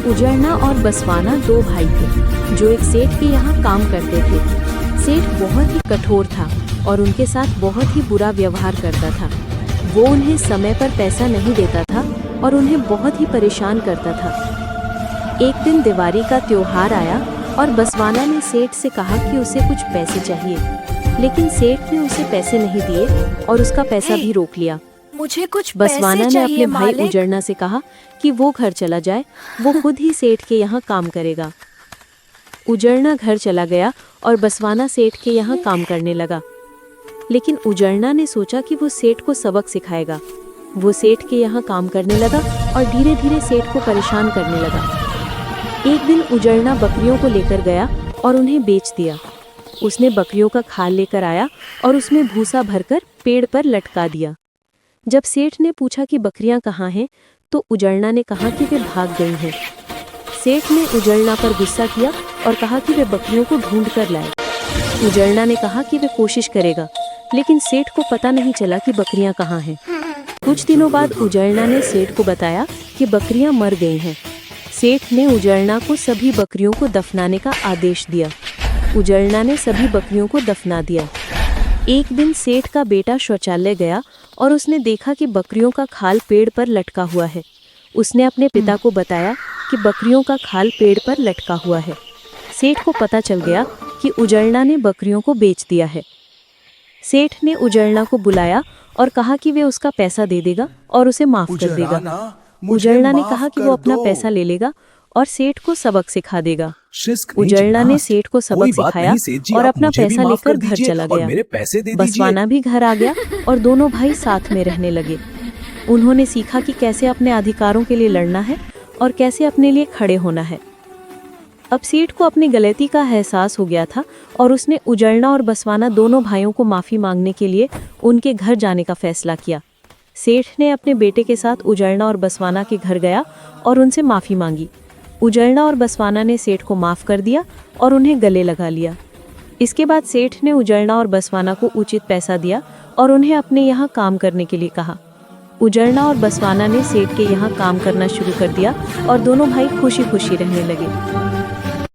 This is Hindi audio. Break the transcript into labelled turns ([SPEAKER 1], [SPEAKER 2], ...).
[SPEAKER 1] उजड़ना और बसवाना दो भाई थे जो एक सेठ के यहाँ काम करते थे। सेठ बहुत ही कठोर था और उनके साथ बहुत ही बुरा व्यवहार करता था। वो उन्हें समय पर पैसा नहीं देता था और उन्हें बहुत ही परेशान करता था। एक दिन दिवाली का त्योहार आया और बसवाना ने सेठ से कहा कि उसे कुछ पैसे चाहिए, लेकिन सेठ ने उसे पैसे नहीं दिए और उसका पैसा भी रोक लिया।
[SPEAKER 2] मुझे कुछ
[SPEAKER 1] बसवाना ने अपने भाई उजड़ना से कहा कि वो घर चला जाए, वो खुद ही सेठ के यहाँ काम करेगा। उजड़ना घर चला गया और बसवाना सेठ के यहाँ काम करने लगा। लेकिन उजड़ना ने सोचा कि वो सेठ को सबक सिखाएगा। वो सेठ के यहाँ काम करने लगा और धीरे धीरे सेठ को परेशान करने लगा। एक दिन उजड़ना बकरियों को लेकर गया और उन्हें बेच दिया। उसने बकरियों का खाल लेकर आया और उसमें भूसा भरकर पेड़ पर लटका दिया। जब सेठ ने पूछा कि बकरियां कहाँ हैं, तो उजड़ना ने कहा कि वे भाग गई हैं। सेठ ने उजड़ना पर गुस्सा किया और कहा कि वे बकरियों को ढूंढ कर लाए। उजड़ना ने कहा कि वे कोशिश करेगा, लेकिन सेठ को पता नहीं चला कि बकरियां कहाँ हैं। कुछ दिनों बाद उजड़ना ने सेठ को बताया कि बकरियां मर गई हैं। सेठ ने उजड़ना को सभी बकरियों को दफनाने का आदेश दिया। उजड़ना ने सभी बकरियों को दफना दिया। एक दिन सेठ का बेटा शौचालय गया और उसने देखा कि बकरियों का खाल पेड़ पर लटका हुआ है। उसने अपने पिता को बताया कि बकरियों का खाल पेड़ पर लटका हुआ है। सेठ को पता चल गया कि उजड़ना ने बकरियों को बेच दिया है। सेठ ने उजड़ना को बुलाया और कहा कि वे उसका पैसा दे देगा और उसे माफ कर देगा। उजड़ना ने कहा कि वो अपना पैसा ले लेगा और सेठ को सबक सिखा देगा। उजड़ना ने सेठ को सबक सिखाया और अपना पैसा लेकर घर चला गया। बसवाना भी घर आ गया और दोनों भाई साथ में रहने लगे। उन्होंने सीखा कि कैसे अपने अधिकारों के लिए लड़ना है और कैसे अपने लिए खड़े होना है। अब सेठ को अपनी गलती का एहसास हो गया था और उसने उजड़ना और बसवाना दोनों भाइयों को माफ़ी मांगने के लिए उनके घर जाने का फैसला किया। सेठ ने अपने बेटे के साथ उजड़ना और बसवाना के घर गया और उनसे माफ़ी मांगी। उजड़ना और बसवाना ने सेठ को माफ़ कर दिया और उन्हें गले लगा लिया। इसके बाद सेठ ने उजड़ना और बसवाना को उचित पैसा दिया और उन्हें अपने यहाँ काम करने के लिए कहा। उजड़ना और बसवाना ने सेठ के यहाँ काम करना शुरू कर दिया और दोनों भाई खुशी खुशी रहने लगे।